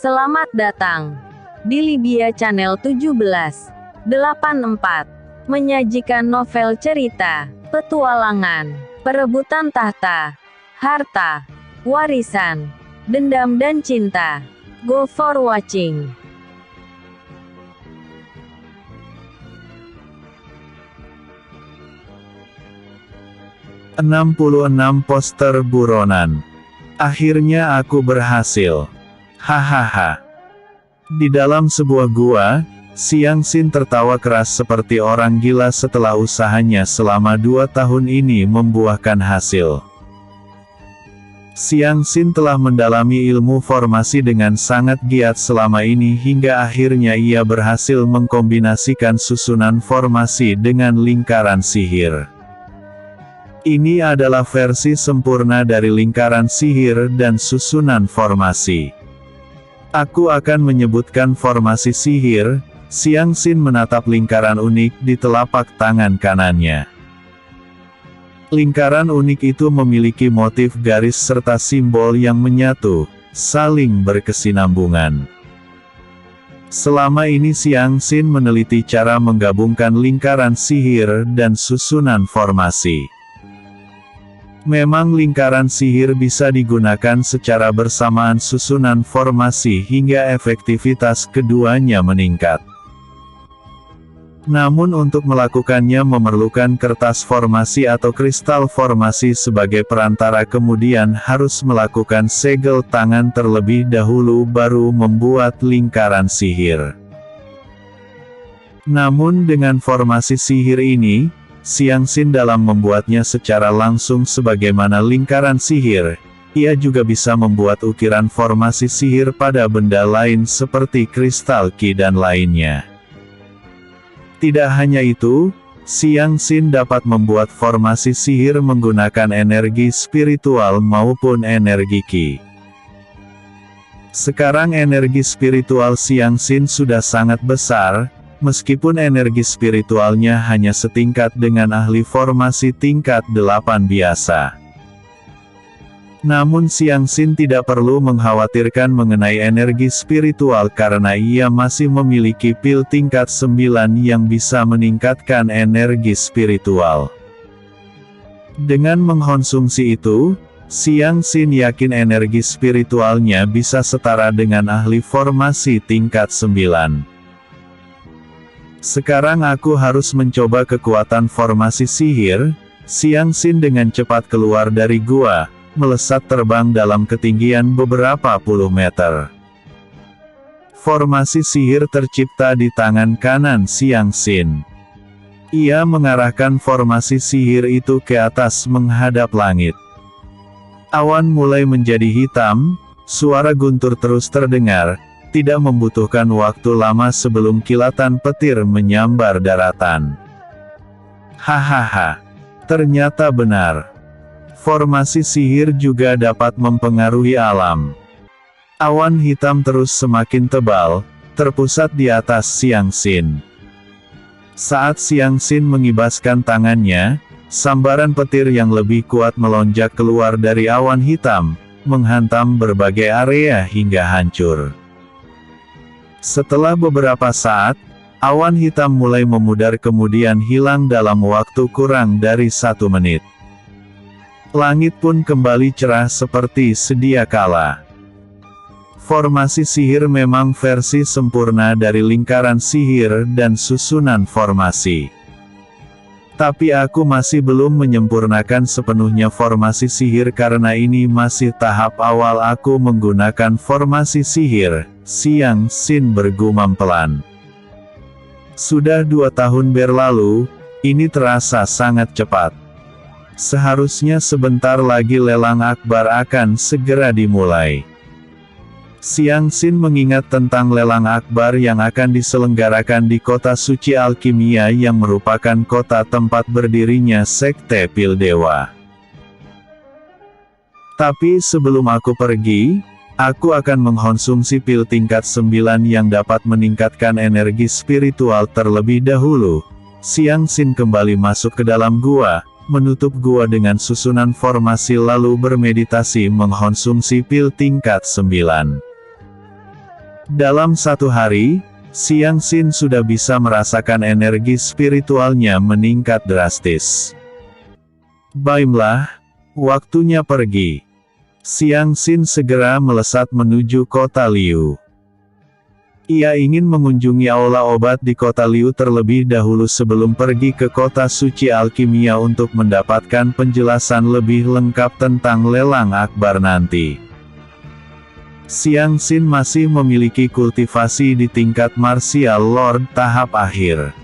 Selamat datang di Libya Channel 1784, menyajikan novel cerita, petualangan, perebutan tahta, harta, warisan, dendam dan cinta. Go for watching. "66 poster buronan. Akhirnya aku berhasil. Hahaha." Di dalam sebuah gua, Xiang Xin tertawa keras seperti orang gila setelah usahanya selama 2 tahun ini membuahkan hasil. Xiang Xin telah mendalami ilmu formasi dengan sangat giat selama ini hingga akhirnya ia berhasil mengkombinasikan susunan formasi dengan lingkaran sihir. Ini adalah versi sempurna dari lingkaran sihir dan susunan formasi. Aku akan menyebutkan formasi sihir. Xiang Xin menatap lingkaran unik di telapak tangan kanannya. Lingkaran unik itu memiliki motif garis serta simbol yang menyatu, saling berkesinambungan. Selama ini Xiang Xin meneliti cara menggabungkan lingkaran sihir dan susunan formasi. Memang lingkaran sihir bisa digunakan secara bersamaan susunan formasi hingga efektivitas keduanya meningkat. Namun untuk melakukannya memerlukan kertas formasi atau kristal formasi sebagai perantara, kemudian harus melakukan segel tangan terlebih dahulu baru membuat lingkaran sihir. Namun dengan formasi sihir ini, Xiang Xin dalam membuatnya secara langsung sebagaimana lingkaran sihir, ia juga bisa membuat ukiran formasi sihir pada benda lain seperti kristal ki dan lainnya. Tidak hanya itu, Xiang Xin dapat membuat formasi sihir menggunakan energi spiritual maupun energi ki. Sekarang energi spiritual Xiang Xin sudah sangat besar, meskipun energi spiritualnya hanya setingkat dengan ahli formasi tingkat 8 biasa. Namun Xiang Xin tidak perlu mengkhawatirkan mengenai energi spiritual karena ia masih memiliki pil tingkat 9 yang bisa meningkatkan energi spiritual. Dengan mengkonsumsi itu, Xiang Xin yakin energi spiritualnya bisa setara dengan ahli formasi tingkat 9. Sekarang aku harus mencoba kekuatan formasi sihir. Xiang Xin dengan cepat keluar dari gua, melesat terbang dalam ketinggian beberapa puluh meter. Formasi sihir tercipta di tangan kanan Xiang Xin. Ia mengarahkan formasi sihir itu ke atas menghadap langit. Awan mulai menjadi hitam, suara guntur terus terdengar. Tidak membutuhkan waktu lama sebelum kilatan petir menyambar daratan. Hahaha, ternyata benar. Formasi sihir juga dapat mempengaruhi alam. Awan hitam terus semakin tebal, terpusat di atas Xiang Xin. Saat Xiang Xin mengibaskan tangannya, sambaran petir yang lebih kuat melonjak keluar dari awan hitam, menghantam berbagai area hingga hancur. Setelah beberapa saat, awan hitam mulai memudar kemudian hilang dalam waktu kurang dari 1 menit. Langit pun kembali cerah seperti sedia kala. Formasi sihir memang versi sempurna dari lingkaran sihir dan susunan formasi. Tapi aku masih belum menyempurnakan sepenuhnya formasi sihir karena ini masih tahap awal aku menggunakan formasi sihir. Xiang Xin bergumam pelan. Sudah 2 tahun berlalu, ini terasa sangat cepat. Seharusnya sebentar lagi lelang akbar akan segera dimulai. Xiang Xin mengingat tentang lelang akbar yang akan diselenggarakan di kota suci alkimia yang merupakan kota tempat berdirinya sekte pil dewa. Tapi sebelum aku pergi, aku akan mengkonsumsi pil tingkat 9 yang dapat meningkatkan energi spiritual terlebih dahulu. Xiang Xin kembali masuk ke dalam gua, menutup gua dengan susunan formasi lalu bermeditasi mengkonsumsi pil tingkat 9. Dalam satu hari, Xiang Xin sudah bisa merasakan energi spiritualnya meningkat drastis. Baiklah, waktunya pergi. Xiang Xin segera melesat menuju kota Liu. Ia ingin mengunjungi aula obat di kota Liu terlebih dahulu sebelum pergi ke kota suci alkimia untuk mendapatkan penjelasan lebih lengkap tentang lelang akbar nanti. Xiang Xin masih memiliki kultivasi di tingkat martial lord tahap akhir.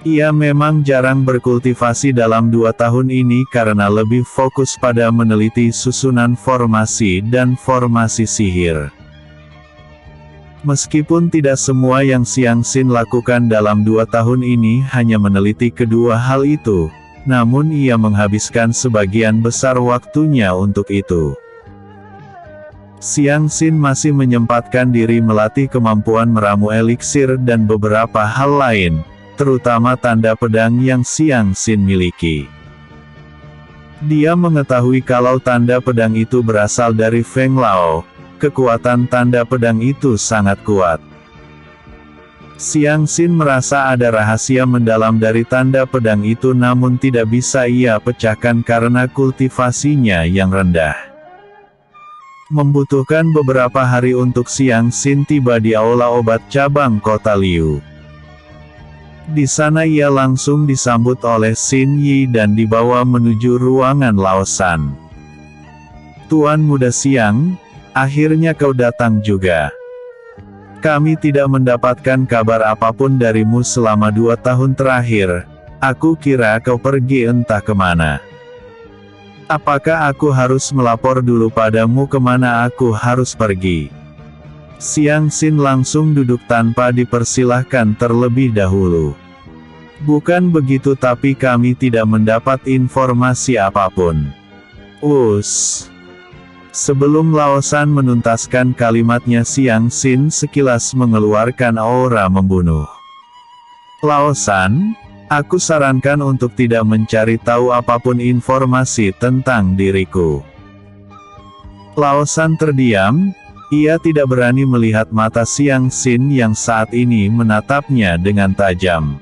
Ia memang jarang berkultivasi dalam 2 tahun ini karena lebih fokus pada meneliti susunan formasi dan formasi sihir. Meskipun tidak semua yang Xiang Xin lakukan dalam 2 tahun ini hanya meneliti kedua hal itu, namun ia menghabiskan sebagian besar waktunya untuk itu. Xiang Xin masih menyempatkan diri melatih kemampuan meramu eliksir dan beberapa hal lain, terutama tanda pedang yang Xiang Xin miliki. Dia mengetahui kalau tanda pedang itu berasal dari Feng Lao, kekuatan tanda pedang itu sangat kuat. Xiang Xin merasa ada rahasia mendalam dari tanda pedang itu namun tidak bisa ia pecahkan karena kultivasinya yang rendah. Membutuhkan beberapa hari untuk Xiang Xin tiba di aula obat cabang kota Liu. Di sana ia langsung disambut oleh Xin Yi dan dibawa menuju ruangan Lao Shan. "Tuan Muda Xiang, akhirnya kau datang juga. Kami tidak mendapatkan kabar apapun darimu selama 2 tahun terakhir. Aku kira kau pergi entah kemana. Apakah aku harus melapor dulu padamu kemana aku harus pergi?" Xiang Xin langsung duduk tanpa dipersilahkan terlebih dahulu. "Bukan begitu tapi kami tidak mendapat informasi apapun." Sebelum Lao Shan menuntaskan kalimatnya Xiang Xin sekilas mengeluarkan aura membunuh. "Lao Shan, aku sarankan untuk tidak mencari tahu apapun informasi tentang diriku." Lao Shan terdiam, ia tidak berani melihat mata Xiang Xin yang saat ini menatapnya dengan tajam.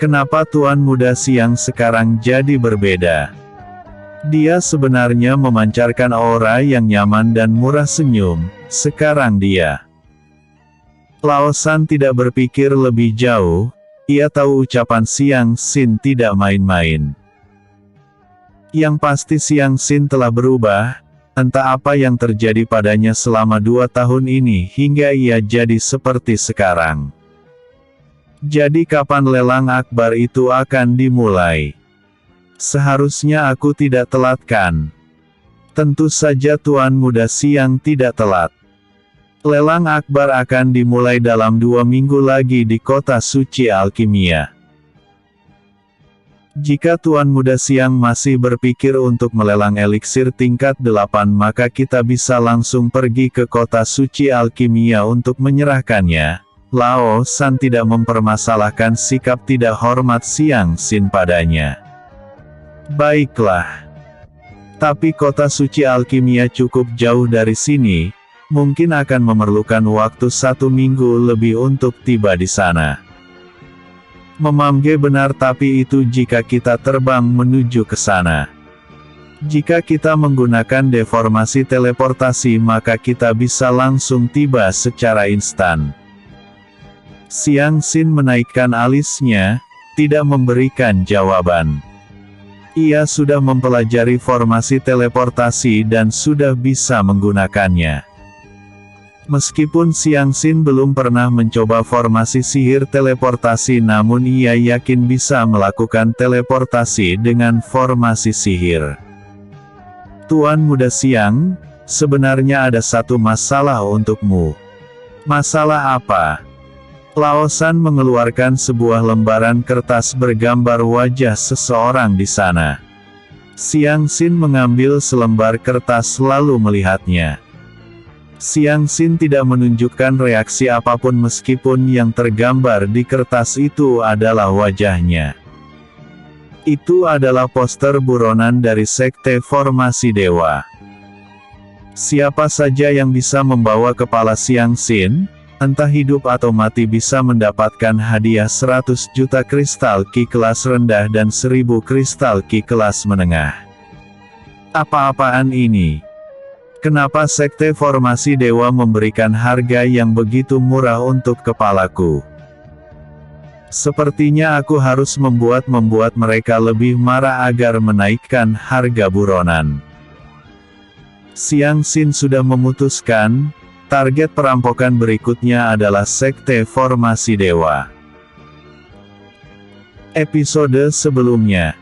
Kenapa Tuan Muda Xiang sekarang jadi berbeda? Dia sebenarnya memancarkan aura yang nyaman dan murah senyum, sekarang dia. Lao Shan tidak berpikir lebih jauh. Ia tahu ucapan Xiang Xin tidak main-main. Yang pasti Xiang Xin telah berubah, entah apa yang terjadi padanya selama 2 tahun ini hingga ia jadi seperti sekarang. Jadi kapan lelang akbar itu akan dimulai? Seharusnya aku tidak telat kan? Tentu saja Tuan Muda Xiang tidak telat. Lelang akbar akan dimulai dalam 2 minggu lagi di kota suci alkimia. Jika Tuan Muda Xiang masih berpikir untuk melelang eliksir tingkat 8 maka kita bisa langsung pergi ke kota suci alkimia untuk menyerahkannya. Lao Shan tidak mempermasalahkan sikap tidak hormat Xiang Xin padanya. Baiklah. Tapi kota suci alkimia cukup jauh dari sini. Mungkin akan memerlukan waktu 1 minggu lebih untuk tiba di sana. Memangge benar tapi itu jika kita terbang menuju ke sana. Jika kita menggunakan deformasi teleportasi maka kita bisa langsung tiba secara instan. Xiang Xin menaikkan alisnya, tidak memberikan jawaban. Ia sudah mempelajari formasi teleportasi dan sudah bisa menggunakannya. Meskipun Xiang Xin belum pernah mencoba formasi sihir teleportasi namun ia yakin bisa melakukan teleportasi dengan formasi sihir. Tuan Muda Xiang, sebenarnya ada satu masalah untukmu. Masalah apa? Lao Shan mengeluarkan sebuah lembaran kertas bergambar wajah seseorang di sana. Xiang Xin mengambil selembar kertas lalu melihatnya. Xiang Xin tidak menunjukkan reaksi apapun meskipun yang tergambar di kertas itu adalah wajahnya. Itu adalah poster buronan dari Sekte Formasi Dewa. Siapa saja yang bisa membawa kepala Siang Sin, entah hidup atau mati, bisa mendapatkan hadiah 100 juta kristal Ki kelas rendah dan 1000 kristal Ki kelas menengah. Apa-apaan ini? Kenapa Sekte Formasi Dewa memberikan harga yang begitu murah untuk kepalaku? Sepertinya aku harus membuat mereka lebih marah agar menaikkan harga buronan. Siang Sin sudah memutuskan, target perampokan berikutnya adalah Sekte Formasi Dewa. Episode sebelumnya,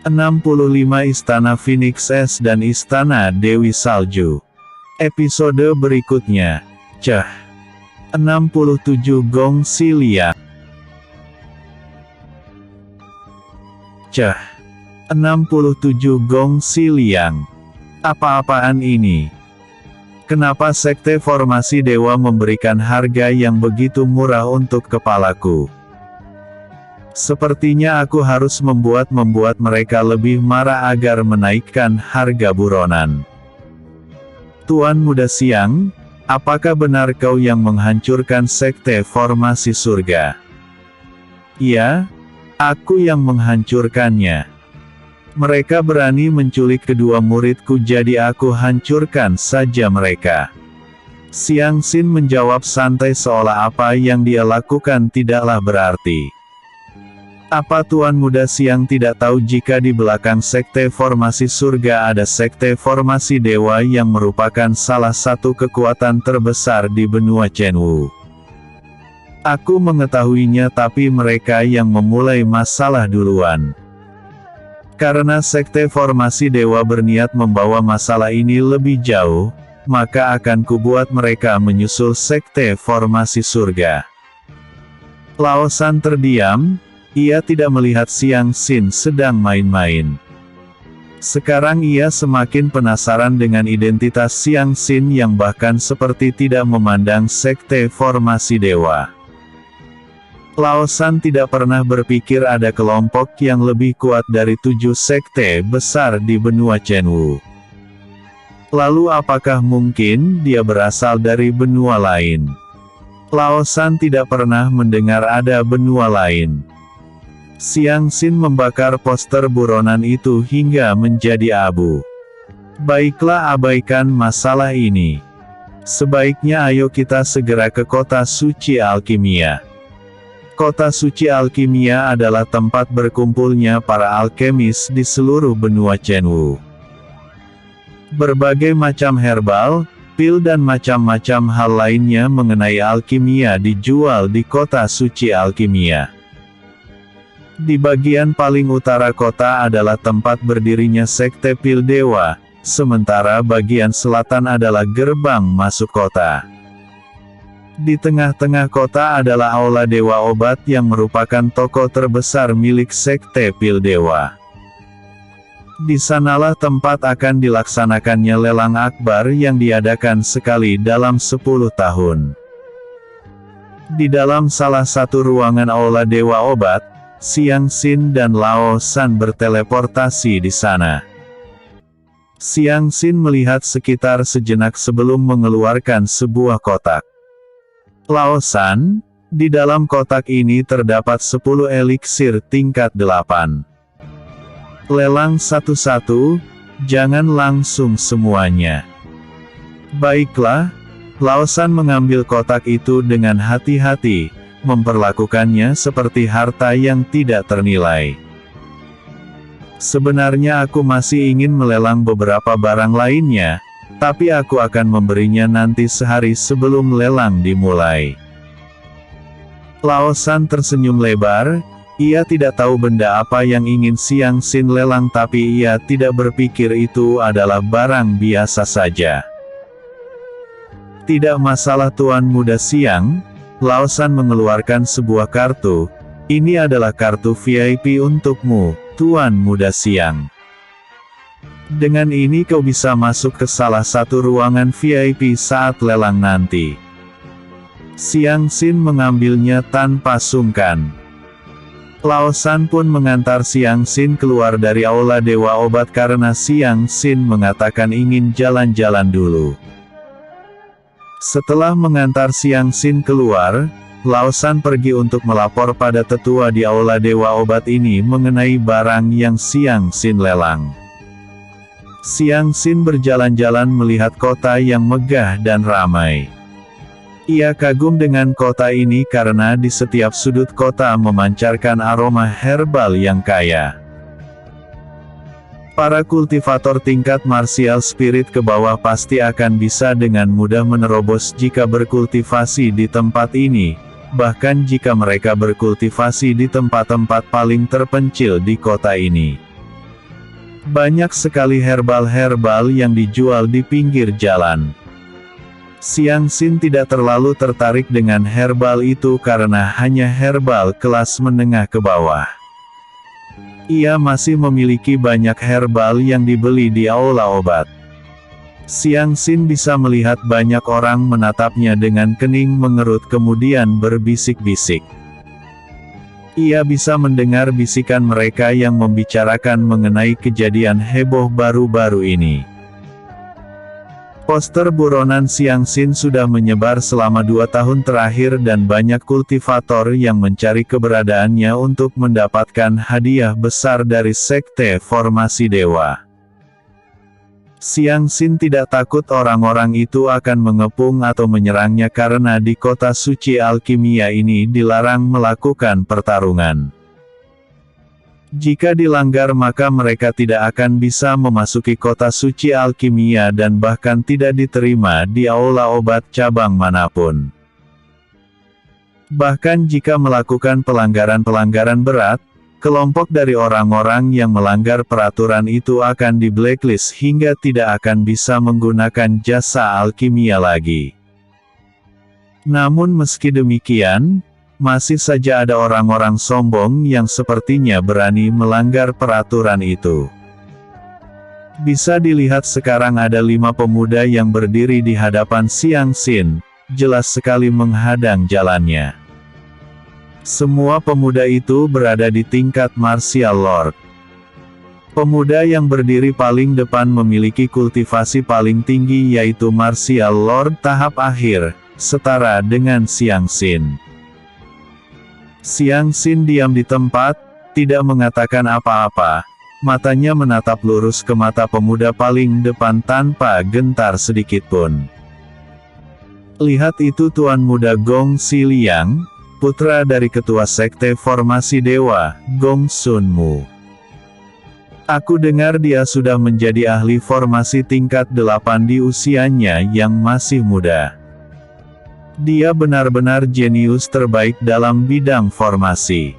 65 Istana Phoenix Es dan Istana Dewi Salju. Episode berikutnya, 67 Gong Si Liang. 67 Gong Si Liang. Apa-apaan ini? Kenapa Sekte Formasi Dewa memberikan harga yang begitu murah untuk kepalaku? Sepertinya aku harus membuat mereka lebih marah agar menaikkan harga buronan. Tuan Muda Siang, apakah benar kau yang menghancurkan Sekte Formasi Surga? Iya, aku yang menghancurkannya. Mereka berani menculik kedua muridku, jadi aku hancurkan saja mereka. Siang Sin menjawab santai seolah apa yang dia lakukan tidaklah berarti. Apa Tuan Muda Siang tidak tahu jika di belakang Sekte Formasi Surga ada Sekte Formasi Dewa yang merupakan salah satu kekuatan terbesar di benua Chenwu? Aku mengetahuinya, tapi mereka yang memulai masalah duluan. Karena Sekte Formasi Dewa berniat membawa masalah ini lebih jauh, maka akan kubuat mereka menyusul Sekte Formasi Surga. Lao San terdiam. Ia tidak melihat Siang Sin sedang main-main. Sekarang ia semakin penasaran dengan identitas Siang Sin yang bahkan seperti tidak memandang Sekte Formasi Dewa. Lao San tidak pernah berpikir ada kelompok yang lebih kuat dari 7 sekte besar di benua Chenwu. Lalu apakah mungkin dia berasal dari benua lain? Lao San tidak pernah mendengar ada benua lain. Siang Sin membakar poster buronan itu hingga menjadi abu. Baiklah, abaikan masalah ini. Sebaiknya ayo kita segera ke kota suci alkimia. Kota suci alkimia adalah tempat berkumpulnya para alkemis di seluruh benua Chenwu. Berbagai macam herbal, pil dan macam-macam hal lainnya mengenai alkimia dijual di kota suci alkimia. Di bagian paling utara kota adalah tempat berdirinya Sekte Pil Dewa, sementara bagian selatan adalah gerbang masuk kota. Di tengah-tengah kota adalah Aula Dewa Obat yang merupakan toko terbesar milik Sekte Pil Dewa. Di sanalah tempat akan dilaksanakannya lelang akbar yang diadakan sekali dalam 10 tahun. Di dalam salah satu ruangan Aula Dewa Obat, Siang Sin dan Lao San berteleportasi di sana. Siang Sin melihat sekitar sejenak sebelum mengeluarkan sebuah kotak. Lao San, di dalam kotak ini terdapat 10 eliksir tingkat 8. Lelang satu-satu, jangan langsung semuanya. Baiklah, Lao San mengambil kotak itu dengan hati-hati, memperlakukannya seperti harta yang tidak ternilai. Sebenarnya aku masih ingin melelang beberapa barang lainnya, tapi aku akan memberinya nanti sehari sebelum lelang dimulai. Lao San tersenyum lebar, ia tidak tahu benda apa yang ingin Siang Sin lelang, tapi ia tidak berpikir itu adalah barang biasa saja. Tidak masalah Tuan Muda Siang. Lao San mengeluarkan sebuah kartu. Ini adalah kartu VIP untukmu, Tuan Muda Siang. Dengan ini kau bisa masuk ke salah satu ruangan VIP saat lelang nanti. Siang Sin mengambilnya tanpa sungkan. Lao Shan pun mengantar Siang Sin keluar dari aula Dewa Obat karena Siang Sin mengatakan ingin jalan-jalan dulu. Setelah mengantar Siang Sin keluar, Lao Shan pergi untuk melapor pada tetua di aula Dewa Obat ini mengenai barang yang Siang Sin lelang. Siang Sin berjalan-jalan melihat kota yang megah dan ramai. Ia kagum dengan kota ini karena di setiap sudut kota memancarkan aroma herbal yang kaya. Para kultivator tingkat martial spirit ke bawah pasti akan bisa dengan mudah menerobos jika berkultivasi di tempat ini, bahkan jika mereka berkultivasi di tempat-tempat paling terpencil di kota ini. Banyak sekali herbal-herbal yang dijual di pinggir jalan. Siang Sin tidak terlalu tertarik dengan herbal itu karena hanya herbal kelas menengah ke bawah. Ia masih memiliki banyak herbal yang dibeli di aula obat. Siang Sin bisa melihat banyak orang menatapnya dengan kening mengerut kemudian berbisik-bisik. Ia bisa mendengar bisikan mereka yang membicarakan mengenai kejadian heboh baru-baru ini. Poster buronan Siang Sin sudah menyebar selama 2 tahun terakhir dan banyak kultivator yang mencari keberadaannya untuk mendapatkan hadiah besar dari Sekte Formasi Dewa. Siang Sin tidak takut orang-orang itu akan mengepung atau menyerangnya karena di kota suci alkimia ini dilarang melakukan pertarungan. Jika dilanggar maka mereka tidak akan bisa memasuki kota suci alkimia dan bahkan tidak diterima di aula obat cabang manapun. Bahkan jika melakukan pelanggaran-pelanggaran berat, kelompok dari orang-orang yang melanggar peraturan itu akan di blacklist hingga tidak akan bisa menggunakan jasa alkimia lagi. Namun meski demikian, masih saja ada orang-orang sombong yang sepertinya berani melanggar peraturan itu. Bisa dilihat sekarang ada 5 pemuda yang berdiri di hadapan Siang Sin, jelas sekali menghadang jalannya. Semua pemuda itu berada di tingkat Martial Lord. Pemuda yang berdiri paling depan memiliki kultivasi paling tinggi yaitu Martial Lord tahap akhir, setara dengan Siang Sin. Siang Sin diam di tempat, tidak mengatakan apa-apa, matanya menatap lurus ke mata pemuda paling depan tanpa gentar sedikitpun. Lihat itu Tuan Muda Gong Si Liang, putra dari ketua Sekte Formasi Dewa, Gong Sun Mu. Aku dengar dia sudah menjadi ahli formasi tingkat 8 di usianya yang masih muda. Dia benar-benar jenius terbaik dalam bidang formasi.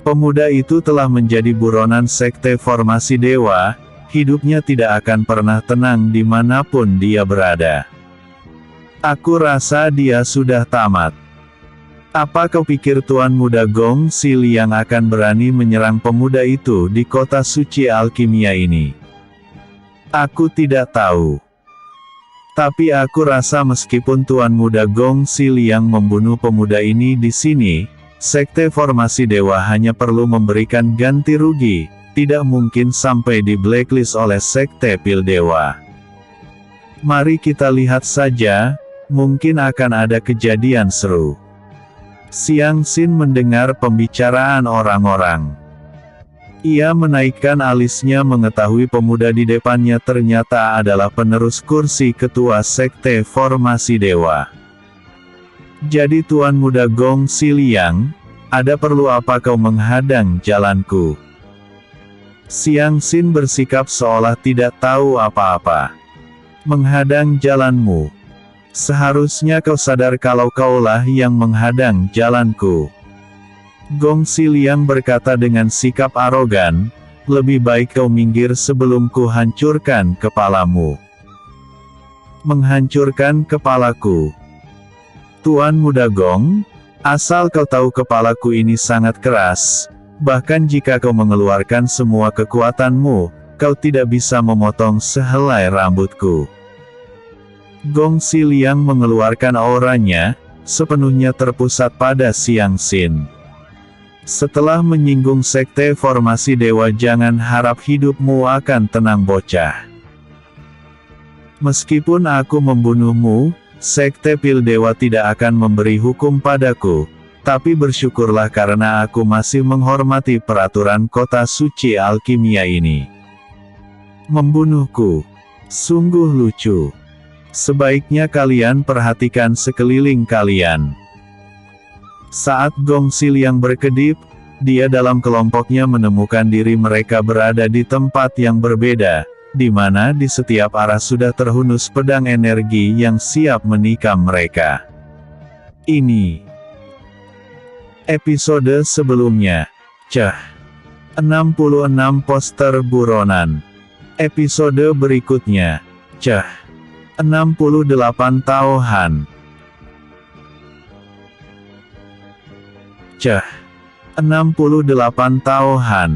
Pemuda itu telah menjadi buronan Sekte Formasi Dewa, hidupnya tidak akan pernah tenang dimanapun dia berada. Aku rasa dia sudah tamat. Apa kau pikir Tuan Muda Gong Si Liang akan berani menyerang pemuda itu di kota suci alkimia ini? Aku tidak tahu. Tapi aku rasa meskipun Tuan Muda Gong Si Liang membunuh pemuda ini di sini, Sekte Formasi Dewa hanya perlu memberikan ganti rugi, tidak mungkin sampai di blacklist oleh Sekte Pil Dewa. Mari kita lihat saja, mungkin akan ada kejadian seru. Siang Sin mendengar pembicaraan orang-orang. Ia menaikkan alisnya mengetahui pemuda di depannya ternyata adalah penerus kursi ketua Sekte Formasi Dewa. Jadi Tuan Muda Gong Si Liang, ada perlu apa kau menghadang jalanku? Siang Sin bersikap seolah tidak tahu apa-apa. Menghadang jalanmu. Seharusnya kau sadar kalau kaulah yang menghadang jalanku. Gong Si Liang berkata dengan sikap arogan, lebih baik kau minggir sebelum ku hancurkan kepalamu. Menghancurkan kepalaku. Tuan Muda Gong, asal kau tahu kepalaku ini sangat keras, bahkan jika kau mengeluarkan semua kekuatanmu, kau tidak bisa memotong sehelai rambutku. Gong Si Liang mengeluarkan auranya, sepenuhnya terpusat pada Siang Sin. Setelah menyinggung sekte formasi dewa, jangan harap hidupmu akan tenang bocah. Meskipun aku membunuhmu, sekte pil dewa tidak akan memberi hukum padaku, tapi bersyukurlah karena aku masih menghormati peraturan kota suci alkimia ini. Membunuhku. Sungguh lucu. Sebaiknya kalian perhatikan sekeliling kalian. Saat Gong Xiliang berkedip, dia dalam kelompoknya menemukan diri mereka berada di tempat yang berbeda, di mana di setiap arah sudah terhunus pedang energi yang siap menikam mereka. Ini episode sebelumnya. 66 poster buronan. Episode berikutnya. 68 taohan. 68 taohan.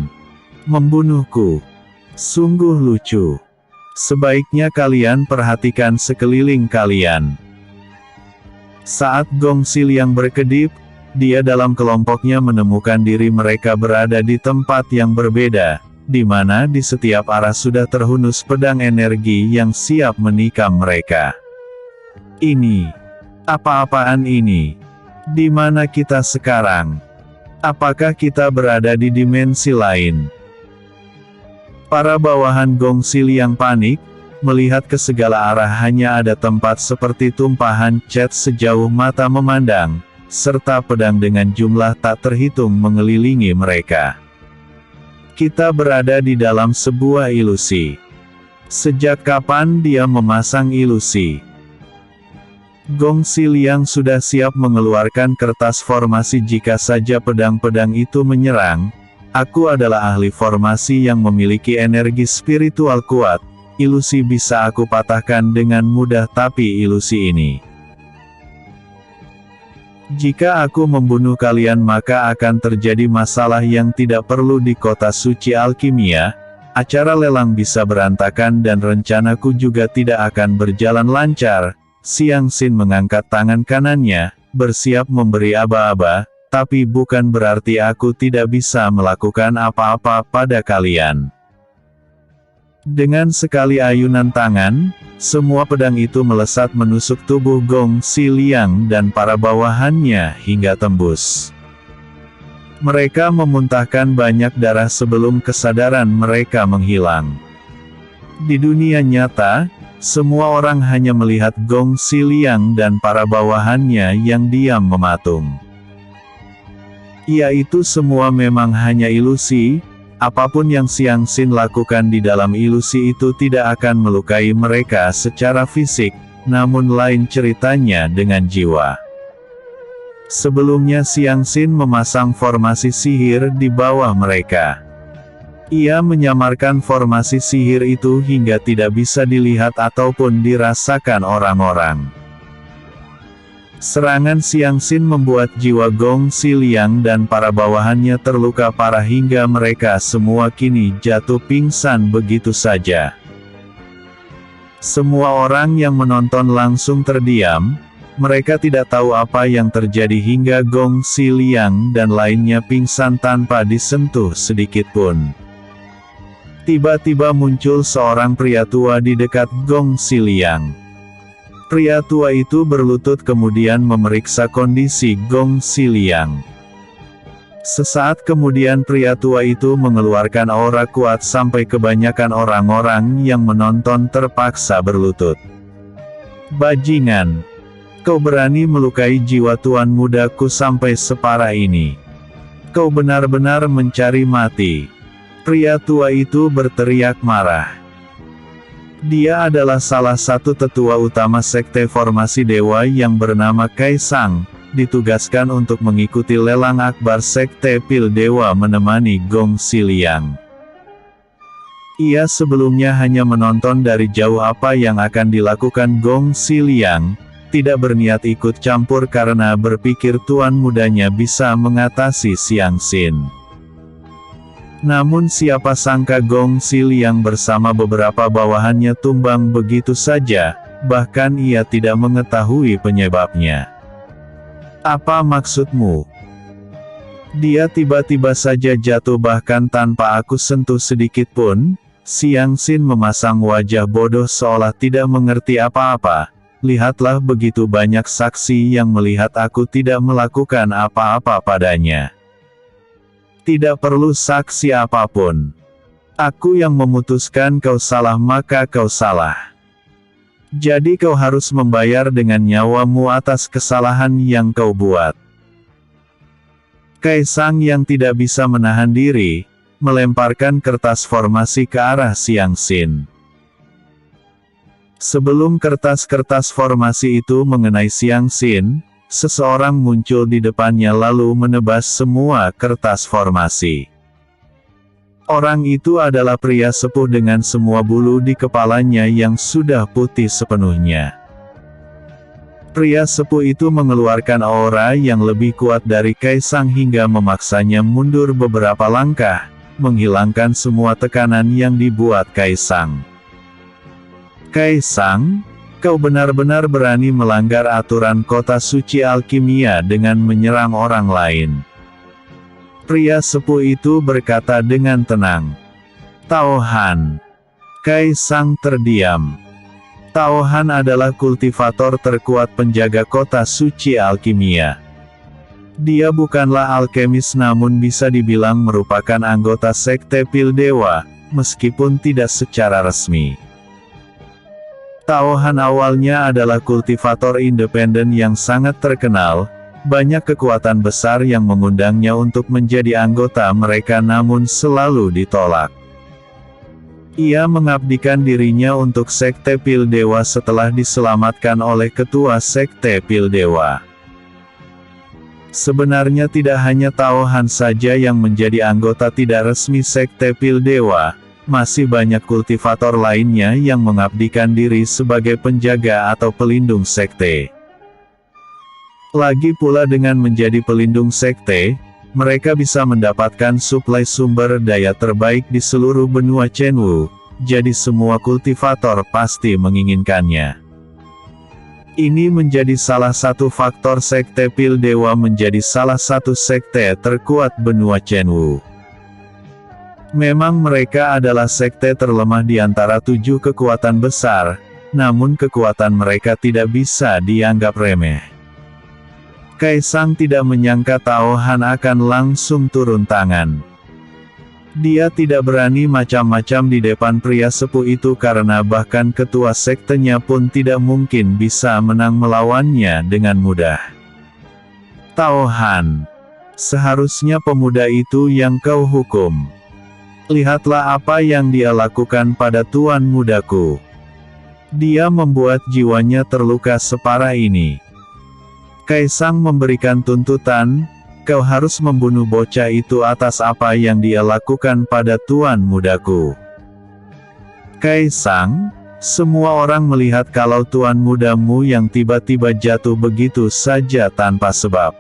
Membunuhku. Sungguh lucu. Sebaiknya kalian perhatikan sekeliling kalian. Saat Gong Xiliang berkedip, dia dalam kelompoknya menemukan diri mereka berada di tempat yang berbeda, di mana di setiap arah sudah terhunus pedang energi yang siap menikam mereka. Ini apa-apaan ini? Di mana kita sekarang? Apakah kita berada di dimensi lain? Para bawahan Gong Xiliang panik, melihat ke segala arah hanya ada tempat seperti tumpahan cat sejauh mata memandang, serta pedang dengan jumlah tak terhitung mengelilingi mereka. Kita berada di dalam sebuah ilusi. Sejak kapan dia memasang ilusi? Gong Xiliang sudah siap mengeluarkan kertas formasi jika saja pedang-pedang itu menyerang. Aku adalah ahli formasi yang memiliki energi spiritual kuat. Ilusi bisa aku patahkan dengan mudah, tapi ilusi ini. Jika aku membunuh kalian maka akan terjadi masalah yang tidak perlu di kota suci alkimia. Acara lelang bisa berantakan dan rencanaku juga tidak akan berjalan lancar. Xiang Xin mengangkat tangan kanannya, bersiap memberi aba-aba, tapi bukan berarti aku tidak bisa melakukan apa-apa pada kalian. Dengan sekali ayunan tangan, semua pedang itu melesat menusuk tubuh Gong Xiliang dan para bawahannya hingga tembus. Mereka memuntahkan banyak darah sebelum kesadaran mereka menghilang. Di dunia nyata, semua orang hanya melihat Gong Xiliang dan para bawahannya yang diam mematung. Yaitu semua memang hanya ilusi. Apapun yang Xiang Xin lakukan di dalam ilusi itu tidak akan melukai mereka secara fisik, namun lain ceritanya dengan jiwa. Sebelumnya Xiang Xin memasang formasi sihir di bawah mereka. Ia menyamarkan formasi sihir itu hingga tidak bisa dilihat ataupun dirasakan orang-orang. Serangan Xiang Xin membuat jiwa Gong Xiliang dan para bawahannya terluka parah hingga mereka semua kini jatuh pingsan begitu saja. Semua orang yang menonton langsung terdiam. Mereka tidak tahu apa yang terjadi hingga Gong Xiliang dan lainnya pingsan tanpa disentuh sedikitpun. Tiba-tiba muncul seorang pria tua di dekat Gong Xiliang. Pria tua itu berlutut kemudian memeriksa kondisi Gong Xiliang. Sesaat kemudian pria tua itu mengeluarkan aura kuat sampai kebanyakan orang-orang yang menonton terpaksa berlutut. Bajingan! Kau berani melukai jiwa tuan mudaku sampai separah ini. Kau benar-benar mencari mati. Pria tua itu berteriak marah. Dia adalah salah satu tetua utama sekte formasi dewa yang bernama Kaisang, ditugaskan untuk mengikuti lelang akbar sekte pil dewa menemani Gong Xiliang. Ia sebelumnya hanya menonton dari jauh apa yang akan dilakukan Gong Xiliang, tidak berniat ikut campur karena berpikir tuan mudanya bisa mengatasi Xiang Xin. Namun siapa sangka Gong Xiliang bersama beberapa bawahannya tumbang begitu saja, bahkan ia tidak mengetahui penyebabnya. Apa maksudmu? Dia tiba-tiba saja jatuh bahkan tanpa aku sentuh sedikit pun. Siang Sin memasang wajah bodoh seolah tidak mengerti apa-apa. Lihatlah begitu banyak saksi yang melihat aku tidak melakukan apa-apa padanya. Tidak perlu saksi apapun. Aku yang memutuskan kau salah maka kau salah. Jadi kau harus membayar dengan nyawamu atas kesalahan yang kau buat. Kaisang yang tidak bisa menahan diri, melemparkan kertas formasi ke arah Siang Sin. Sebelum kertas-kertas formasi itu mengenai Siang Sin, seseorang muncul di depannya lalu menebas semua kertas formasi. Orang itu adalah pria sepuh dengan semua bulu di kepalanya yang sudah putih sepenuhnya. Pria sepuh itu mengeluarkan aura yang lebih kuat dari Kaisang hingga memaksanya mundur beberapa langkah, menghilangkan semua tekanan yang dibuat Kaisang. Kaisang, kau benar-benar berani melanggar aturan kota suci alkimia dengan menyerang orang lain. Pria sepuh itu berkata dengan tenang. Tao Han. Kaisang terdiam. Tao Han adalah kultivator terkuat penjaga kota suci alkimia. Dia bukanlah alkemis namun bisa dibilang merupakan anggota sekte Pil Dewa, meskipun tidak secara resmi. Tao Han awalnya adalah kultivator independen yang sangat terkenal, banyak kekuatan besar yang mengundangnya untuk menjadi anggota mereka namun selalu ditolak. Ia mengabdikan dirinya untuk sekte Pil Dewa setelah diselamatkan oleh ketua sekte Pil Dewa. Sebenarnya tidak hanya Tao Han saja yang menjadi anggota tidak resmi sekte Pil Dewa, masih banyak kultivator lainnya yang mengabdikan diri sebagai penjaga atau pelindung sekte. Lagi pula dengan menjadi pelindung sekte, mereka bisa mendapatkan suplai sumber daya terbaik di seluruh benua Chenwu, jadi semua kultivator pasti menginginkannya. Ini menjadi salah satu faktor sekte Pil Dewa menjadi salah satu sekte terkuat benua Chenwu. Memang mereka adalah sekte terlemah di antara 7 kekuatan besar, namun kekuatan mereka tidak bisa dianggap remeh. Kaisang tidak menyangka Tao Han akan langsung turun tangan. Dia tidak berani macam-macam di depan pria sepuh itu karena bahkan ketua sektenya pun tidak mungkin bisa menang melawannya dengan mudah. Tao Han, seharusnya pemuda itu yang kau hukum. Lihatlah apa yang dia lakukan pada tuan mudaku. Dia membuat jiwanya terluka separah ini. Kaisang memberikan tuntutan, kau harus membunuh bocah itu atas apa yang dia lakukan pada tuan mudaku. Kaisang, semua orang melihat kalau tuan mudamu yang tiba-tiba jatuh begitu saja tanpa sebab.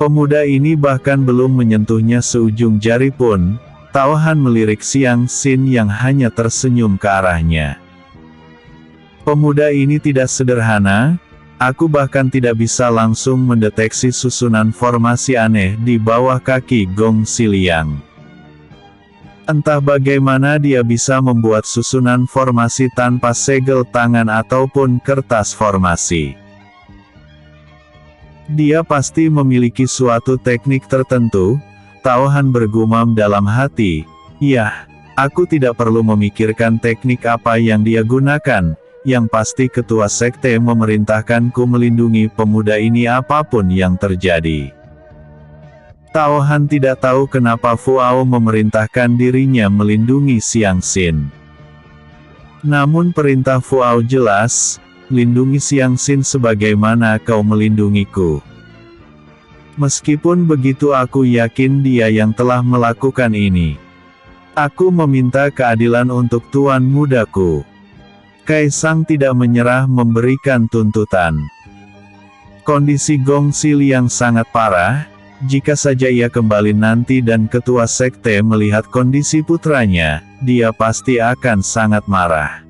Pemuda ini bahkan belum menyentuhnya seujung jari pun, Tao Han melirik Siang Sin yang hanya tersenyum ke arahnya. Pemuda ini tidak sederhana. Aku bahkan tidak bisa langsung mendeteksi susunan formasi aneh di bawah kaki Gong Siliang. Entah bagaimana dia bisa membuat susunan formasi tanpa segel tangan ataupun kertas formasi. Dia pasti memiliki suatu teknik tertentu. Tao Han bergumam dalam hati, "Yah, aku tidak perlu memikirkan teknik apa yang dia gunakan. Yang pasti ketua sekte memerintahkanku melindungi pemuda ini apapun yang terjadi." Tao Han tidak tahu kenapa Fuao memerintahkan dirinya melindungi Siang Sin. Namun perintah Fuao jelas, lindungi Siang Sin sebagaimana kau melindungiku. Meskipun begitu aku yakin dia yang telah melakukan ini. Aku meminta keadilan untuk tuan mudaku. Kaisang tidak menyerah memberikan tuntutan. Kondisi Gong Siliang sangat parah, jika saja ia kembali nanti dan ketua sekte melihat kondisi putranya, dia pasti akan sangat marah.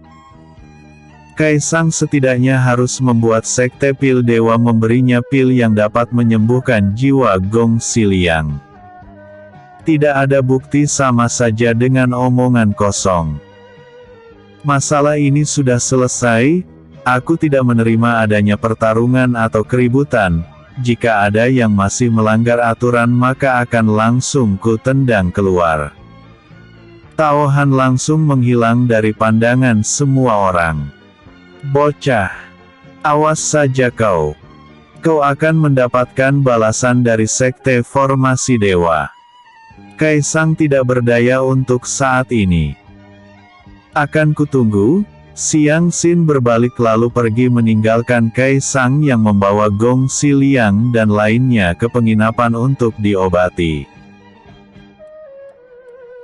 Kaisang setidaknya harus membuat sekte pil dewa memberinya pil yang dapat menyembuhkan jiwa Gong Xiliang. Tidak ada bukti, sama saja dengan omongan kosong. Masalah ini sudah selesai, aku tidak menerima adanya pertarungan atau keributan. Jika ada yang masih melanggar aturan maka akan langsung ku tendang keluar. Tao Han langsung menghilang dari pandangan semua orang. Bocah, awas saja kau. Kau akan mendapatkan balasan dari sekte formasi dewa. Kaisang tidak berdaya untuk saat ini. Akan kutunggu. Xiang Xin berbalik lalu pergi meninggalkan Kaisang yang membawa Gong Xiliang dan lainnya ke penginapan untuk diobati.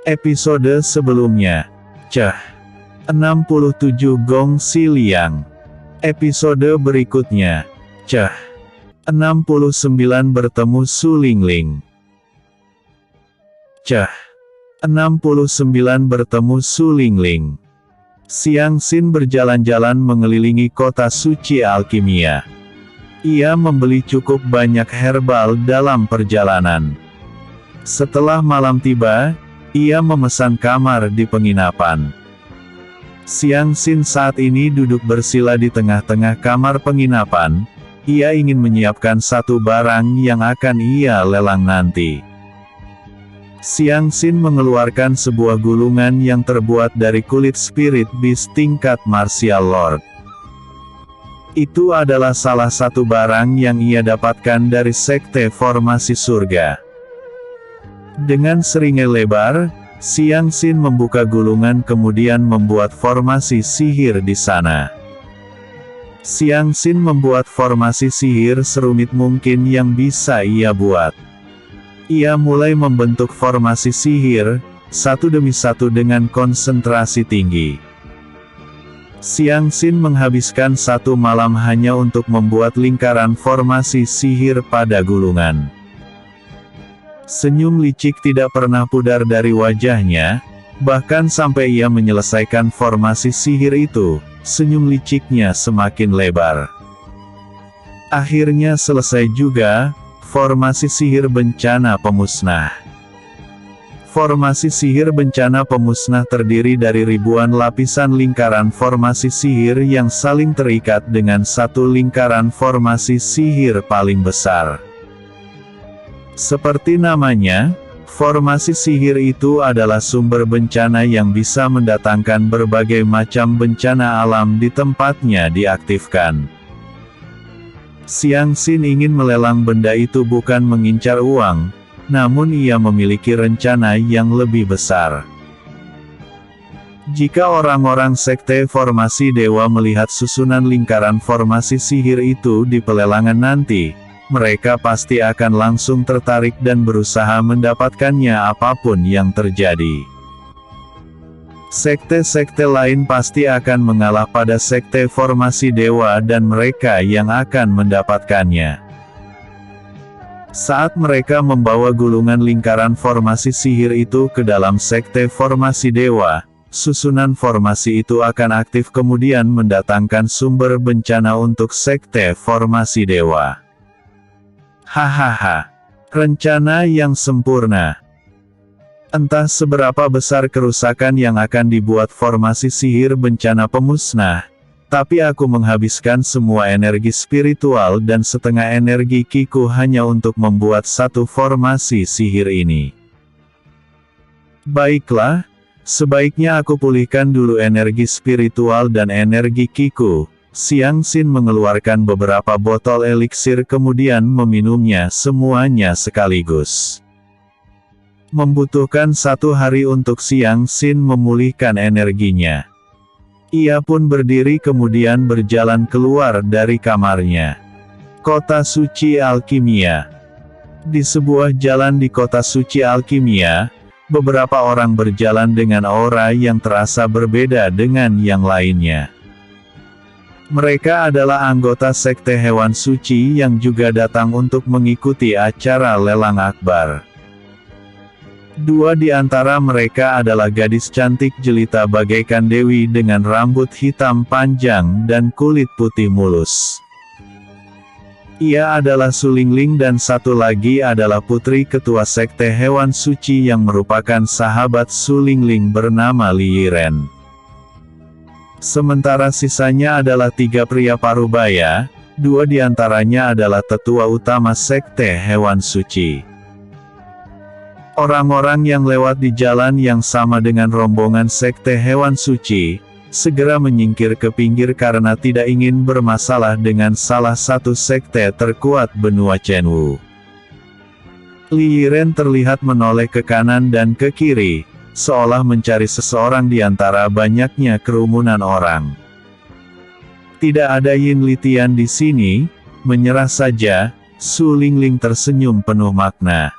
Episode sebelumnya. 67 Gong Xiliang. Episode berikutnya. 69 bertemu Su Lingling. 69 bertemu Su Lingling. Xiang Xin berjalan-jalan mengelilingi kota suci alkimia. Ia membeli cukup banyak herbal dalam perjalanan. Setelah malam tiba, ia memesan kamar di penginapan. Xiang Xin saat ini duduk bersila di tengah-tengah kamar penginapan. Ia ingin menyiapkan satu barang yang akan ia lelang nanti. Xiang Xin mengeluarkan sebuah gulungan yang terbuat dari kulit spirit beast tingkat martial lord. Itu adalah salah satu barang yang ia dapatkan dari sekte formasi surga. Dengan seringai lebar, Xiang Xin membuka gulungan kemudian membuat formasi sihir di sana. Xiang Xin membuat formasi sihir serumit mungkin yang bisa ia buat. Ia mulai membentuk formasi sihir, satu demi satu dengan konsentrasi tinggi. Xiang Xin menghabiskan satu malam hanya untuk membuat lingkaran formasi sihir pada gulungan. Senyum licik tidak pernah pudar dari wajahnya, bahkan sampai ia menyelesaikan formasi sihir itu, senyum liciknya semakin lebar. Akhirnya selesai juga. Formasi sihir bencana pemusnah. Formasi sihir bencana pemusnah terdiri dari ribuan lapisan lingkaran formasi sihir yang saling terikat dengan satu lingkaran formasi sihir paling besar. Seperti namanya, formasi sihir itu adalah sumber bencana yang bisa mendatangkan berbagai macam bencana alam di tempatnya diaktifkan. Xiang Xin ingin melelang benda itu bukan mengincar uang, namun ia memiliki rencana yang lebih besar. Jika orang-orang sekte formasi dewa melihat susunan lingkaran formasi sihir itu di pelelangan nanti, mereka pasti akan langsung tertarik dan berusaha mendapatkannya apapun yang terjadi. Sekte-sekte lain pasti akan mengalah pada sekte formasi dewa dan mereka yang akan mendapatkannya. Saat mereka membawa gulungan lingkaran formasi sihir itu ke dalam sekte formasi dewa, susunan formasi itu akan aktif kemudian mendatangkan sumber bencana untuk sekte formasi dewa. Hahaha. Rencana yang sempurna. Entah seberapa besar kerusakan yang akan dibuat formasi sihir bencana pemusnah, tapi aku menghabiskan semua energi spiritual dan setengah energi kiku hanya untuk membuat satu formasi sihir ini. Baiklah, sebaiknya aku pulihkan dulu energi spiritual dan energi kiku. Xiang Xin mengeluarkan beberapa botol eliksir kemudian meminumnya semuanya sekaligus. Membutuhkan 1 hari untuk Xiang Xin memulihkan energinya. Ia pun berdiri kemudian berjalan keluar dari kamarnya. Kota Suci Alkimia. Di sebuah jalan di Kota Suci Alkimia, beberapa orang berjalan dengan aura yang terasa berbeda dengan yang lainnya. Mereka adalah anggota sekte hewan suci yang juga datang untuk mengikuti acara lelang akbar. Dua di antara mereka adalah gadis cantik jelita bagaikan dewi dengan rambut hitam panjang dan kulit putih mulus. Ia adalah Sulingling dan satu lagi adalah putri ketua sekte hewan suci yang merupakan sahabat Sulingling bernama Li Yiren. Sementara sisanya adalah 3 pria parubaya, 2 di antaranya adalah tetua utama sekte hewan suci. Orang-orang yang lewat di jalan yang sama dengan rombongan sekte hewan suci, segera menyingkir ke pinggir karena tidak ingin bermasalah dengan salah satu sekte terkuat benua Chenwu. Li Yiren terlihat menoleh ke kanan dan ke kiri, seolah mencari seseorang di antara banyaknya kerumunan orang. Tidak ada Yin Litian di sini, menyerah saja, Sulingling tersenyum penuh makna.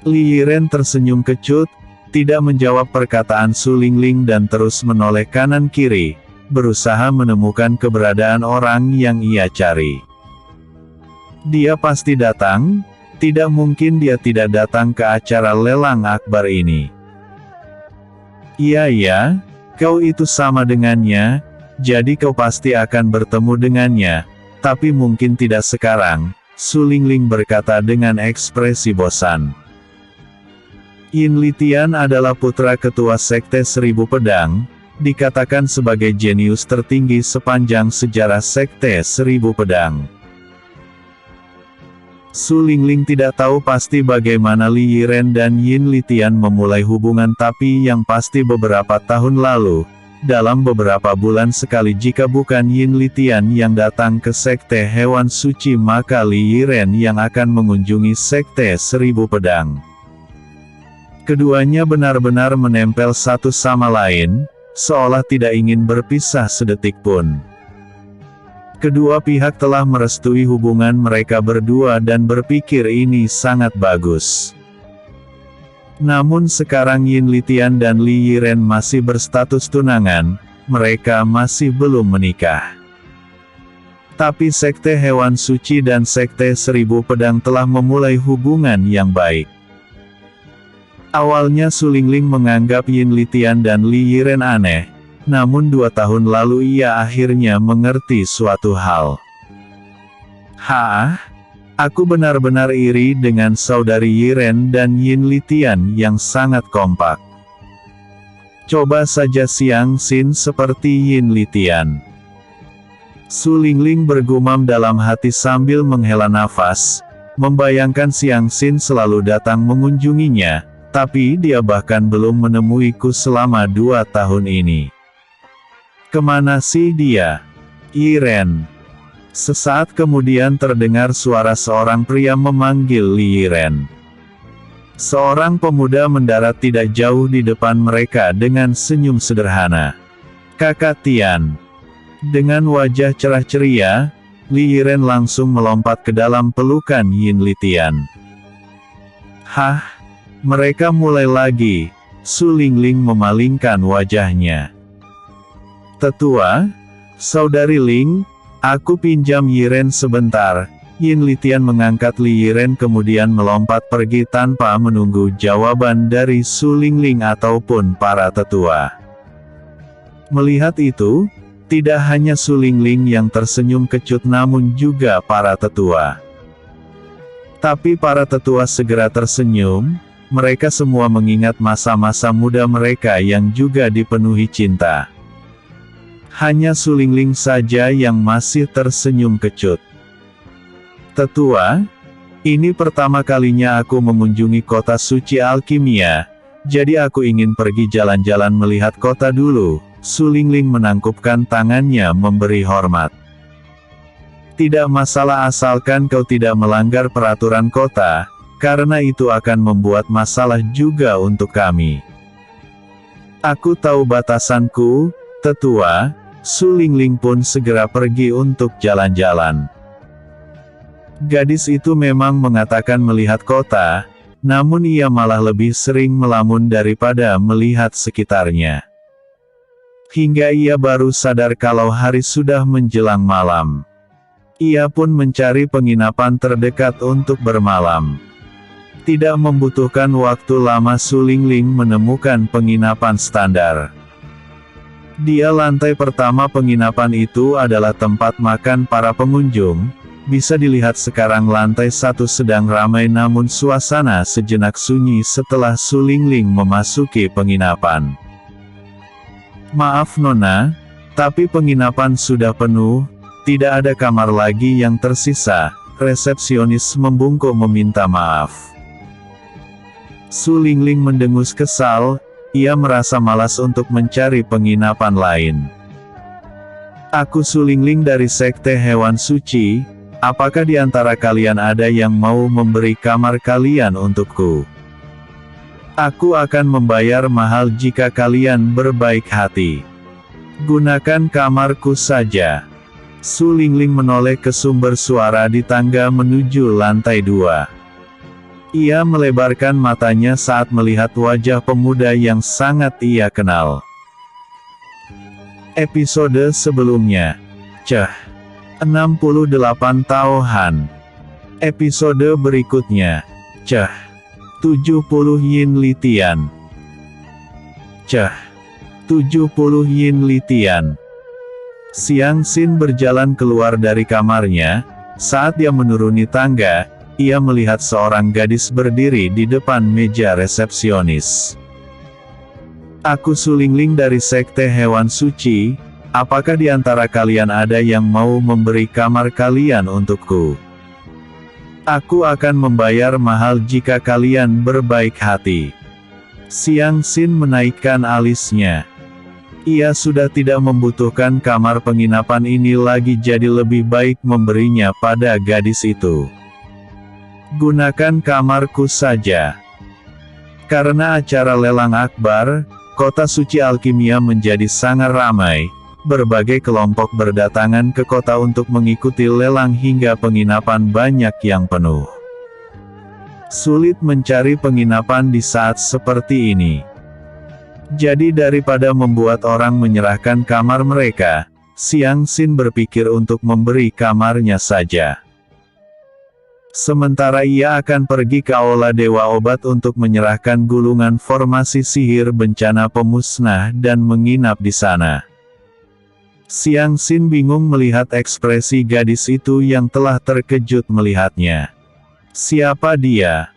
Li Yiren tersenyum kecut, tidak menjawab perkataan Sulingling dan terus menoleh kanan-kiri, berusaha menemukan keberadaan orang yang ia cari. Dia pasti datang, tidak mungkin dia tidak datang ke acara lelang akbar ini. Iya, kau itu sama dengannya, jadi kau pasti akan bertemu dengannya, tapi mungkin tidak sekarang, Sulingling berkata dengan ekspresi bosan. Yin Litian adalah putra ketua sekte 1000 Pedang, dikatakan sebagai jenius tertinggi sepanjang sejarah sekte 1000 Pedang. Sulingling tidak tahu pasti bagaimana Li Yiren dan Yin Litian memulai hubungan, tapi yang pasti beberapa tahun lalu, dalam beberapa bulan sekali jika bukan Yin Litian yang datang ke sekte hewan suci maka Li Yiren yang akan mengunjungi sekte 1000 Pedang. Keduanya benar-benar menempel satu sama lain, seolah tidak ingin berpisah sedetik pun. Kedua pihak telah merestui hubungan mereka berdua dan berpikir ini sangat bagus. Namun sekarang Yin Litian dan Li Yiren masih berstatus tunangan, mereka masih belum menikah. Tapi sekte hewan suci dan sekte 1000 Pedang telah memulai hubungan yang baik. Awalnya Sulingling menganggap Yin Litian dan Li Yiren aneh, namun 2 tahun lalu ia akhirnya mengerti suatu hal. Aku benar-benar iri dengan saudari Yiren dan Yin Litian yang sangat kompak. Coba saja Xiang Xin seperti Yin Litian. Sulingling bergumam dalam hati sambil menghela nafas, membayangkan Xiang Xin selalu datang mengunjunginya. Tapi dia bahkan belum menemuiku selama 2 tahun ini. Kemana sih dia? Yiren. Sesaat kemudian terdengar suara seorang pria memanggil Li Yiren. Seorang pemuda mendarat tidak jauh di depan mereka dengan senyum sederhana. Kakak Tian. Dengan wajah cerah ceria, Li Yiren langsung melompat ke dalam pelukan Yin Litian. Mereka mulai lagi, Sulingling memalingkan wajahnya. Tetua, saudari Ling, aku pinjam Yiren sebentar. Yin Litian mengangkat Li Yiren kemudian melompat pergi tanpa menunggu jawaban dari Sulingling ataupun para tetua. Melihat itu, tidak hanya Sulingling yang tersenyum kecut namun juga para tetua. Tapi para tetua segera tersenyum. Mereka semua mengingat masa-masa muda mereka yang juga dipenuhi cinta. Hanya Sulingling saja yang masih tersenyum kecut. Tetua, ini pertama kalinya aku mengunjungi kota suci alkimia, jadi aku ingin pergi jalan-jalan melihat kota dulu. Sulingling menangkupkan tangannya memberi hormat. Tidak masalah asalkan kau tidak melanggar peraturan kota. Karena itu akan membuat masalah juga untuk kami. Aku tahu batasanku, tetua. Sulingling pun segera pergi untuk jalan-jalan. Gadis itu memang mengatakan melihat kota, namun ia malah lebih sering melamun daripada melihat sekitarnya. Hingga ia baru sadar kalau hari sudah menjelang malam. Ia pun mencari penginapan terdekat untuk bermalam. Tidak membutuhkan waktu lama Su Lingling menemukan penginapan standar. Di lantai pertama penginapan itu adalah tempat makan para pengunjung. Bisa dilihat sekarang lantai 1 sedang ramai namun suasana sejenak sunyi setelah Su Lingling memasuki penginapan. "Maaf Nona, tapi penginapan sudah penuh, tidak ada kamar lagi yang tersisa," resepsionis membungkuk meminta maaf. Su Lingling mendengus kesal, ia merasa malas untuk mencari penginapan lain. "Aku Su Lingling dari Sekte Hewan Suci, apakah di antara kalian ada yang mau memberi kamar kalian untukku? Aku akan membayar mahal jika kalian berbaik hati. Gunakan kamarku saja." Su Lingling menoleh ke sumber suara di tangga menuju lantai 2. Ia melebarkan matanya saat melihat wajah pemuda yang sangat ia kenal. Episode sebelumnya. 68 Taohan. Episode berikutnya. 70 Yin Litian. 70 Yin Litian. Xiang Xin berjalan keluar dari kamarnya. Saat dia menuruni tangga, ia melihat seorang gadis berdiri di depan meja resepsionis. "Aku Su Lingling dari Sekte Hewan Suci, apakah di antara kalian ada yang mau memberi kamar kalian untukku? Aku akan membayar mahal jika kalian berbaik hati." Xiang Xin menaikkan alisnya. Ia sudah tidak membutuhkan kamar penginapan ini lagi jadi lebih baik memberinya pada gadis itu. "Gunakan kamarku saja." Karena acara lelang akbar, kota suci alkimia menjadi sangat ramai. Berbagai kelompok berdatangan ke kota untuk mengikuti lelang hingga penginapan banyak yang penuh. Sulit mencari penginapan di saat seperti ini. Jadi daripada membuat orang menyerahkan kamar mereka, Xiang Xin berpikir untuk memberi kamarnya saja. Sementara ia akan pergi ke Aula Dewa Obat untuk menyerahkan gulungan formasi sihir bencana pemusnah dan menginap di sana. Xiang Xin bingung melihat ekspresi gadis itu yang telah terkejut melihatnya. Siapa dia?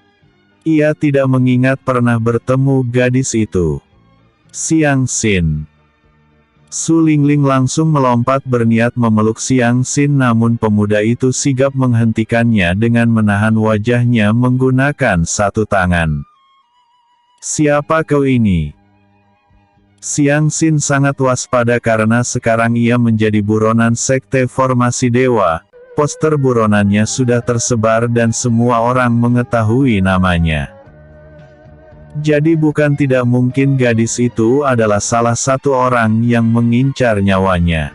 Ia tidak mengingat pernah bertemu gadis itu. Xiang Xin. Su Lingling langsung melompat berniat memeluk Xiang Xin namun pemuda itu sigap menghentikannya dengan menahan wajahnya menggunakan satu tangan. "Siapa kau ini?" Xiang Xin sangat waspada karena sekarang ia menjadi buronan Sekte Formasi Dewa. Poster buronannya sudah tersebar dan semua orang mengetahui namanya. Jadi bukan tidak mungkin gadis itu adalah salah satu orang yang mengincar nyawanya.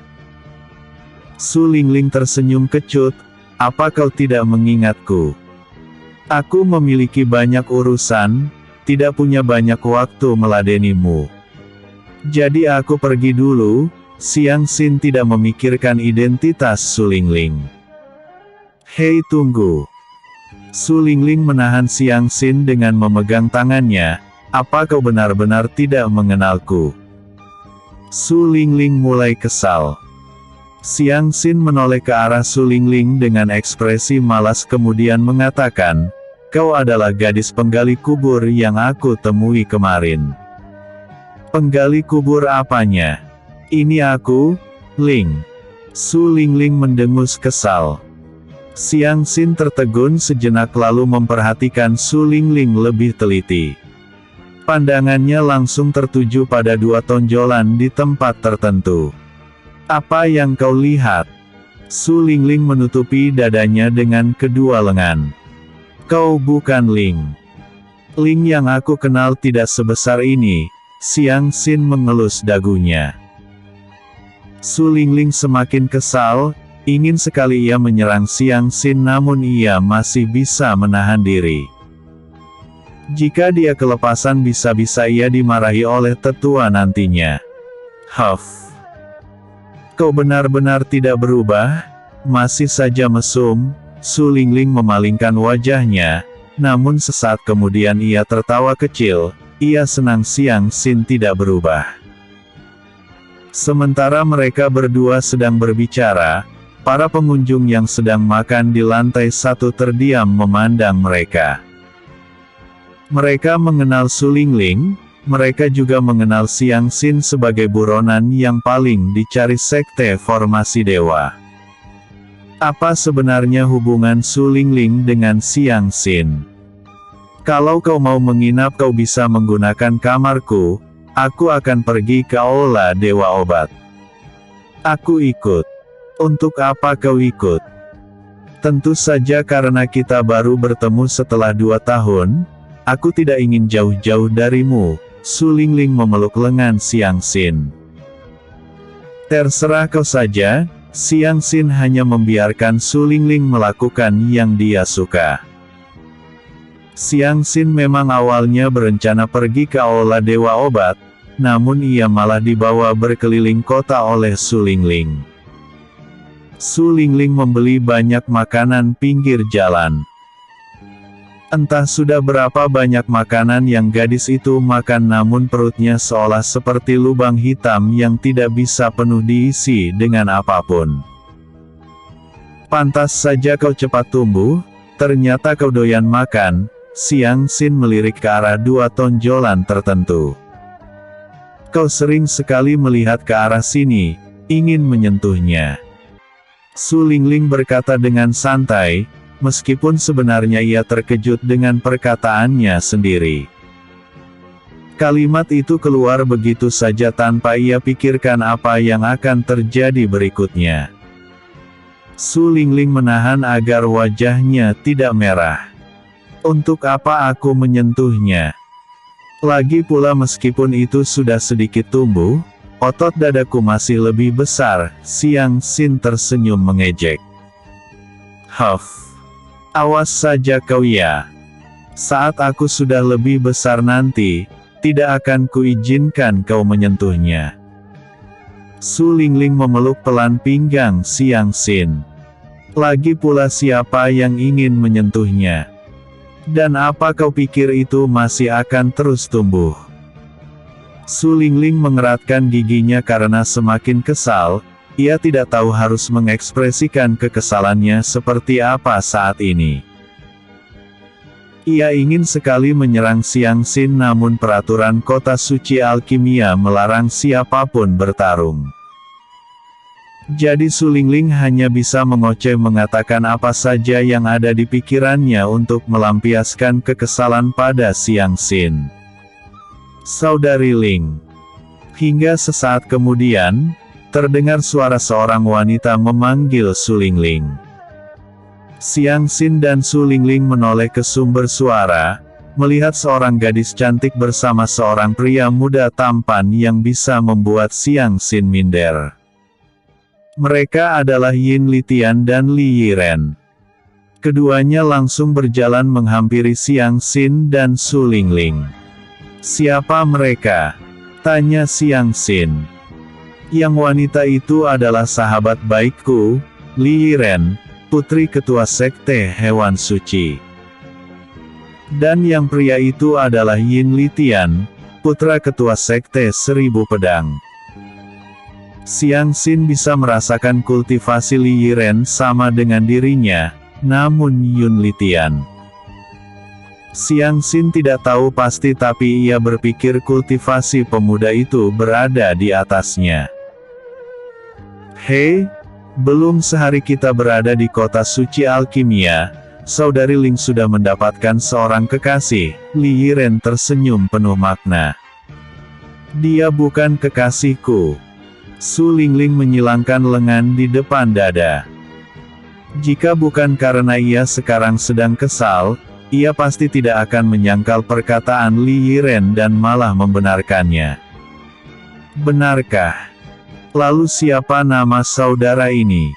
Su Lingling tersenyum kecut, "Apa kau tidak mengingatku? Aku memiliki banyak urusan, tidak punya banyak waktu meladenimu. Jadi aku pergi dulu." Xiang Xin tidak memikirkan identitas Su Lingling. "Hei tunggu." Su Lingling menahan Xiang Xin dengan memegang tangannya. "Apa kau benar-benar tidak mengenalku?" Su Lingling mulai kesal. Xiang Xin menoleh ke arah Su Lingling dengan ekspresi malas kemudian mengatakan, "Kau adalah gadis penggali kubur yang aku temui kemarin." "Penggali kubur apanya? Ini aku, Ling." Su Lingling mendengus kesal. Xiang Xin tertegun sejenak lalu memperhatikan Su Lingling lebih teliti. Pandangannya langsung tertuju pada dua tonjolan di tempat tertentu. "Apa yang kau lihat?" Su Lingling menutupi dadanya dengan kedua lengan. "Kau bukan Ling. Ling yang aku kenal tidak sebesar ini." Xiang Xin mengelus dagunya. Su Lingling semakin kesal. Ingin sekali ia menyerang Xiang Xin namun ia masih bisa menahan diri. Jika dia kelepasan bisa-bisa ia dimarahi oleh tetua nantinya. "Huff. Kau benar-benar tidak berubah, masih saja mesum." Su Lingling memalingkan wajahnya. namun sesaat kemudian ia tertawa kecil. Ia senang Xiang Xin tidak berubah. Sementara mereka berdua sedang berbicara, para pengunjung yang sedang makan di lantai 1 terdiam memandang mereka. Mereka mengenal Su Lingling, mereka juga mengenal Xiang Xin sebagai buronan yang paling dicari sekte formasi dewa. Apa sebenarnya hubungan Su Lingling dengan Xiang Xin? Kalau kau mau menginap kau bisa menggunakan kamarku, aku akan pergi ke Aula Dewa Obat. Aku ikut. Untuk apa kau ikut? Tentu saja karena kita baru bertemu setelah 2 tahun, aku tidak ingin jauh-jauh darimu. Su Lingling memeluk lengan Xiang Xin. Terserah kau saja. Xiang Xin hanya membiarkan Su Lingling melakukan yang dia suka. Xiang Xin memang awalnya berencana pergi ke Aula Dewa Obat, namun ia malah dibawa berkeliling kota oleh Su Lingling. Su Lingling membeli banyak makanan pinggir jalan. Entah sudah berapa banyak makanan yang gadis itu makan, namun perutnya seolah seperti lubang hitam yang tidak bisa penuh diisi dengan apapun. Pantas saja kau cepat tumbuh, ternyata kau doyan makan. Xiang Xin melirik ke arah 2 tonjolan tertentu. Kau sering sekali melihat ke arah sini, ingin menyentuhnya. Su Lingling berkata dengan santai, meskipun sebenarnya ia terkejut dengan perkataannya sendiri. Kalimat itu keluar begitu saja tanpa ia pikirkan apa yang akan terjadi berikutnya. Su Lingling menahan agar wajahnya tidak merah. Untuk apa aku menyentuhnya? Lagi pula meskipun itu sudah sedikit tumbuh, otot dadaku masih lebih besar. Xiang Xin tersenyum mengejek. Huff. Awas saja kau ya. Saat aku sudah lebih besar nanti, tidak akan kuizinkan kau menyentuhnya. Su Lingling memeluk pelan pinggang Xiang Xin. Lagi pula siapa yang ingin menyentuhnya? Dan apa kau pikir itu masih akan terus tumbuh? Su Lingling mengeratkan giginya karena semakin kesal. Ia tidak tahu harus mengekspresikan kekesalannya seperti apa saat ini. Ia ingin sekali menyerang Xiang Xin, namun peraturan kota suci alkimia melarang siapapun bertarung. Jadi Su Lingling hanya bisa mengoceh mengatakan apa saja yang ada di pikirannya untuk melampiaskan kekesalan pada Xiang Xin. Saudari Ling. Hingga sesaat kemudian, terdengar suara seorang wanita memanggil Su Lingling. Xiang Xin dan Su Lingling menoleh ke sumber suara, melihat seorang gadis cantik bersama seorang pria muda tampan yang bisa membuat Xiang Xin minder. Mereka adalah Yin Litian dan Li Yiren. Keduanya langsung berjalan menghampiri Xiang Xin dan Su Lingling. Siapa mereka? Tanya Xiang Xin. Yang wanita itu adalah sahabat baikku, Li Yiren, putri ketua sekte hewan suci. Dan yang pria itu adalah Yin Litian, putra ketua sekte 1000 pedang. Xiang Xin bisa merasakan kultivasi Li Yiren sama dengan dirinya, namun Yun Litian. Xiang Xin tidak tahu pasti, tapi ia berpikir kultivasi pemuda itu berada di atasnya. Hei, belum sehari kita berada di kota suci alkimia, Saudari Ling sudah mendapatkan seorang kekasih. Li Yiren tersenyum penuh makna. Dia bukan kekasihku. Su Lingling menyilangkan lengan di depan dada. Jika bukan karena ia sekarang sedang kesal, ia pasti tidak akan menyangkal perkataan Li Yiren dan malah membenarkannya. Benarkah? Lalu siapa nama saudara ini?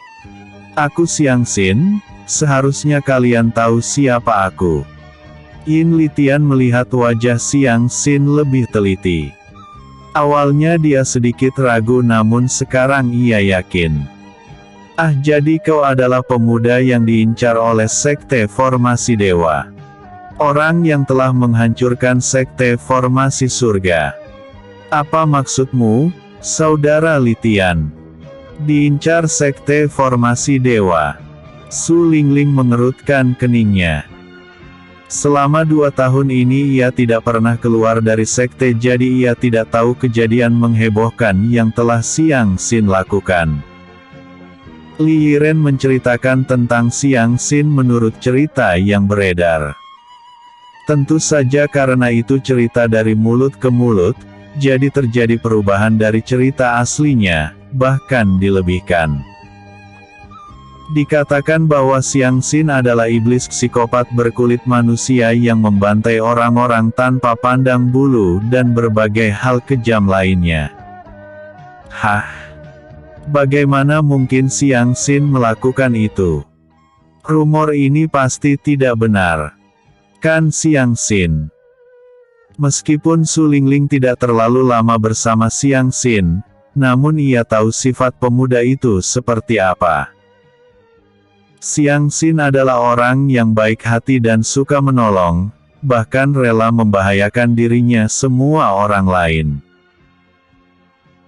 Aku Xiang Xin, seharusnya kalian tahu siapa aku. Yin Litian melihat wajah Xiang Xin lebih teliti. Awalnya dia sedikit ragu, namun sekarang ia yakin. Ah, jadi kau adalah pemuda yang diincar oleh sekte formasi dewa. Orang yang telah menghancurkan sekte formasi surga. Apa maksudmu, Saudara Litian? Diincar sekte formasi dewa. Su Lingling mengerutkan keningnya. Selama 2 tahun ini ia tidak pernah keluar dari sekte, jadi ia tidak tahu kejadian menghebohkan yang telah Xiang Xin lakukan. Li Yiren menceritakan tentang Xiang Xin menurut cerita yang beredar. Tentu saja karena itu cerita dari mulut ke mulut, jadi terjadi perubahan dari cerita aslinya, bahkan dilebihkan. Dikatakan bahwa Xiang Xin adalah iblis psikopat berkulit manusia yang membantai orang-orang tanpa pandang bulu dan berbagai hal kejam lainnya. Hah? Bagaimana mungkin Xiang Xin melakukan itu? Rumor ini pasti tidak benar. Kan Xiang Xin? Meskipun Su Lingling tidak terlalu lama bersama Xiang Xin, namun ia tahu sifat pemuda itu seperti apa. Xiang Xin adalah orang yang baik hati dan suka menolong, bahkan rela membahayakan dirinya semua orang lain.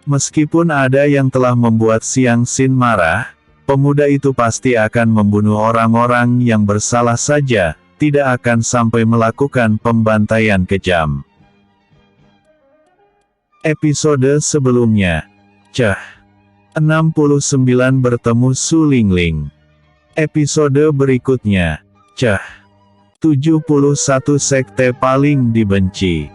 Meskipun ada yang telah membuat Xiang Xin marah, pemuda itu pasti akan membunuh orang-orang yang bersalah saja, tidak akan sampai melakukan pembantaian kejam. Episode sebelumnya, Ceh 69 bertemu Su Lingling. Episode berikutnya, Ceh 71 sekte paling dibenci.